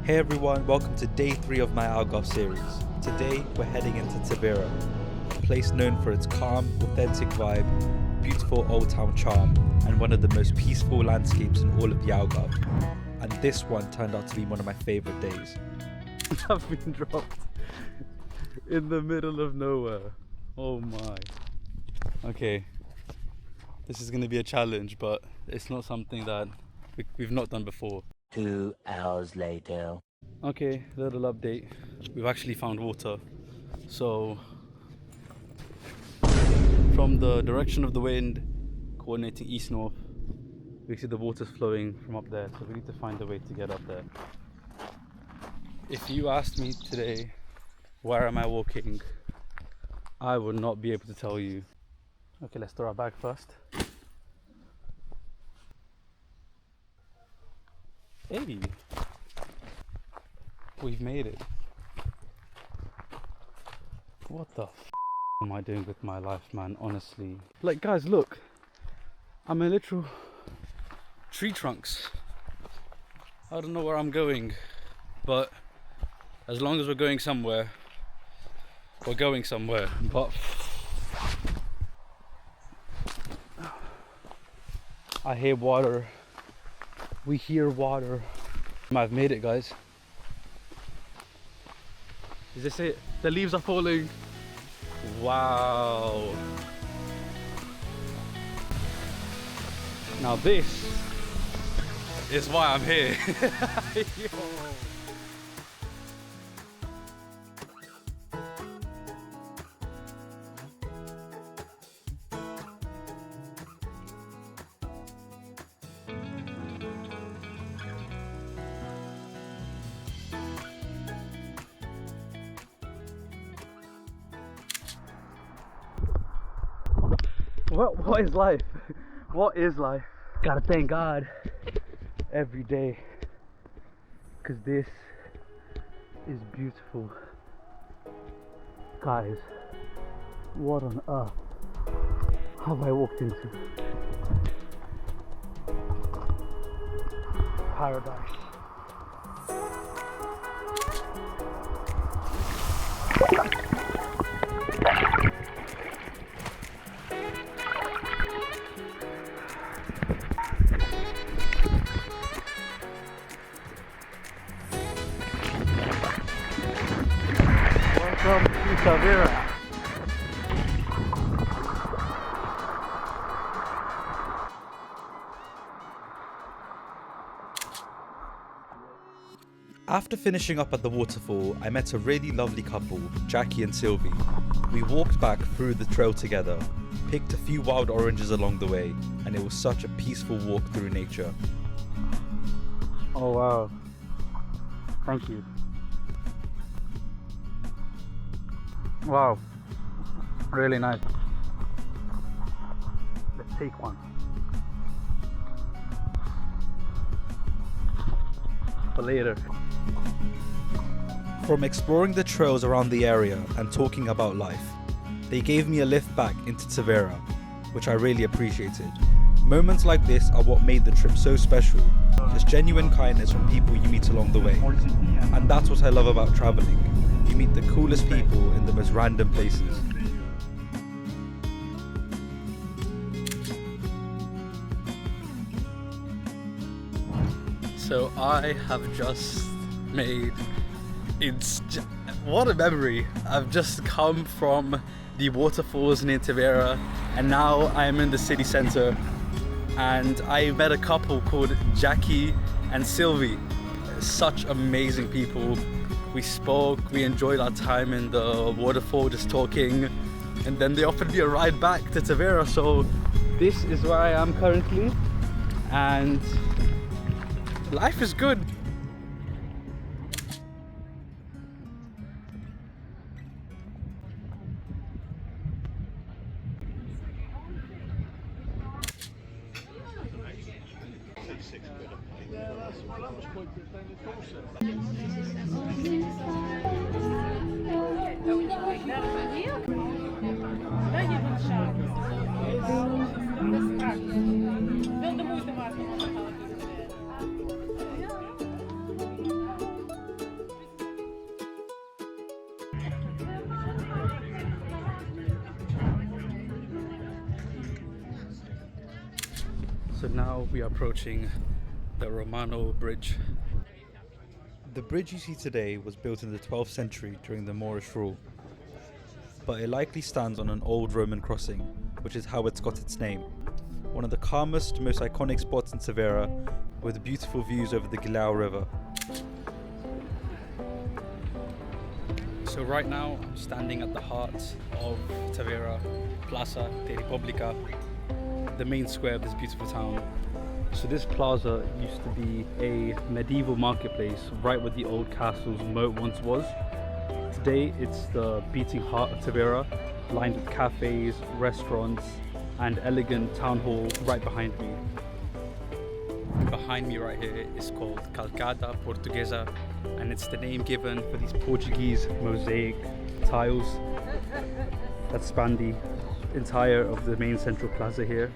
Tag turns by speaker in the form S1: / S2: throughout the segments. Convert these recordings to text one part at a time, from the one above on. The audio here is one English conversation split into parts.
S1: Hey everyone, welcome to day 3 of my Algarve series. Today we're heading into Tavira, a place known for its calm, authentic vibe, beautiful old town charm, and one of the most peaceful landscapes in all of the Algarve. And this one turned out to be one of my favourite days.
S2: I've been dropped in the middle of nowhere. Oh my. Okay, this is going to be a challenge, but it's not something that we've not done before.
S3: 2 hours later.
S2: Okay, little update. We've actually found water. So, from the direction of the wind, coordinating east-north, we see the water's flowing from up there. So we need to find a way to get up there. If you asked me today, where am I walking? I would not be able to tell you. Okay, let's throw our bag first. Hey, we've made it. What the f am I doing with my life, man? Honestly, like, guys, look, I'm in literal tree trunks. I don't know where I'm going, but as long as we're going somewhere, we're going somewhere. But I hear water. We hear water. I've made it, guys. Is this it? The leaves are falling. Wow. Now this is why I'm here. Yo. What is life? What is life? Gotta thank God every day, because this is beautiful. Guys, what on earth have I walked into? Paradise. Welcome to Tavira.
S1: After finishing up at the waterfall, I met a really lovely couple, Jackie and Sylvie. We walked back through the trail together, picked a few wild oranges along the way, and it was such a peaceful walk through nature.
S2: Oh wow, thank you. Wow, really nice. Let's take one. For later.
S1: From exploring the trails around the area and talking about life, they gave me a lift back into Tavira, which I really appreciated. Moments like this are what made the trip so special. There's genuine kindness from people you meet along the way. And that's what I love about traveling. You meet the coolest people in the most random places.
S2: So I have just made, what a memory. I've just come from the waterfalls near Tavira, and now I am in the city centre, and I met a couple called Jackie and Sylvie. Such amazing people. We spoke, we enjoyed our time in the waterfall just talking, and then they offered me a ride back to Tavira. So this is where I am currently, and life is good. So now we are approaching the Romano Bridge.
S1: The bridge you see today was built in the 12th century during the Moorish rule, but it likely stands on an old Roman crossing, which is how it's got its name. One of the calmest, most iconic spots in Tavira, with beautiful views over the Guilhão River.
S2: So right now I'm standing at the heart of Tavira, Plaza de República, the main square of this beautiful town. So this plaza used to be a medieval marketplace right where the old castle's moat once was. Today it's the beating heart of Tavira, lined with cafes, restaurants and elegant town hall right behind me. Behind me right here is called Calcada Portuguesa, and it's the name given for these Portuguese mosaic tiles that span the entire of the main central plaza here.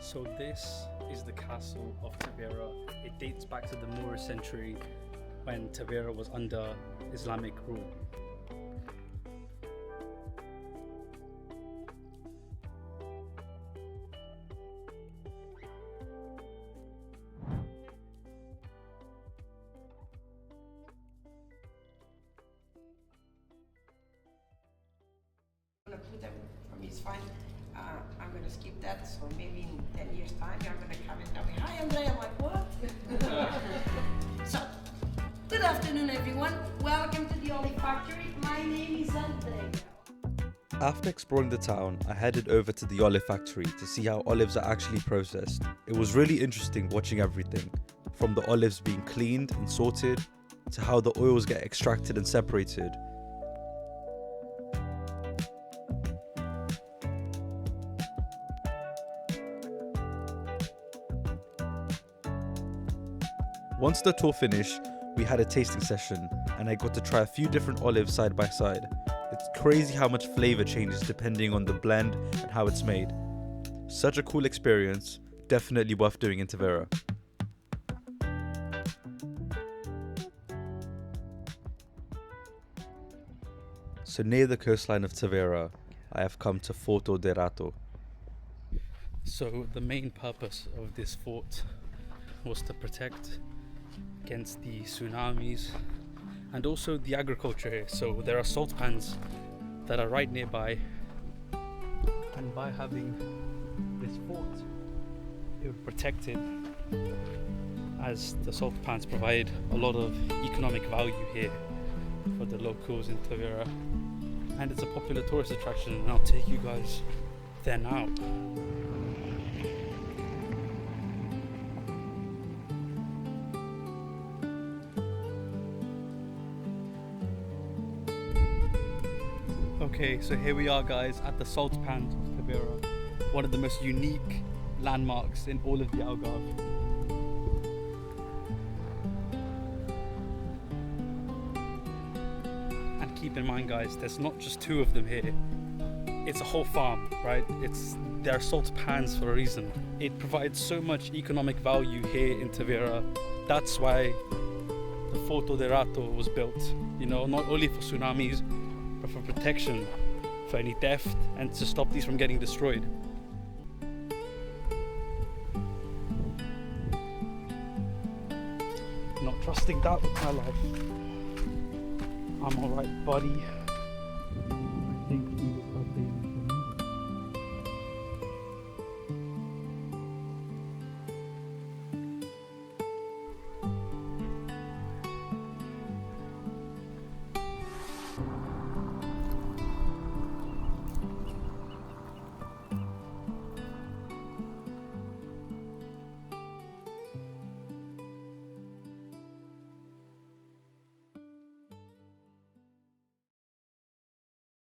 S2: So this is the castle of Tavira. It dates back to the Moorish century when Tavira was under Islamic rule.
S4: I'm gonna put them for me, it's fine. I'm gonna skip that, so maybe in 10 years time I'm gonna come and tell me, hi Andrea, I'm like, what? So, good afternoon everyone, welcome to the olive factory, my name is Andrea.
S1: After exploring the town, I headed over to the olive factory to see how olives are actually processed. It was really interesting watching everything, from the olives being cleaned and sorted, to how the oils get extracted and separated. Once the tour finished, we had a tasting session and I got to try a few different olives side by side. It's crazy how much flavour changes depending on the blend and how it's made. Such a cool experience, definitely worth doing in Tavira. So near the coastline of Tavira, I have come to Forte de Rato.
S2: So the main purpose of this fort was to protect against the tsunamis and also the agriculture here. So there are salt pans that are right nearby, and by having this fort it would protect it, as the salt pans provide a lot of economic value here for the locals in Tavira, and it's a popular tourist attraction, and I'll take you guys there now. Okay, so here we are guys at the salt pans of Tavira, one of the most unique landmarks in all of the Algarve. And keep in mind guys, there's not just two of them here, it's a whole farm, right? There are salt pans for a reason. It provides so much economic value here in Tavira. That's why the Forte de Rato was built, you know, not only for tsunamis, but for protection, for any theft, and to stop these from getting destroyed. Not trusting that with my life. I'm alright, buddy.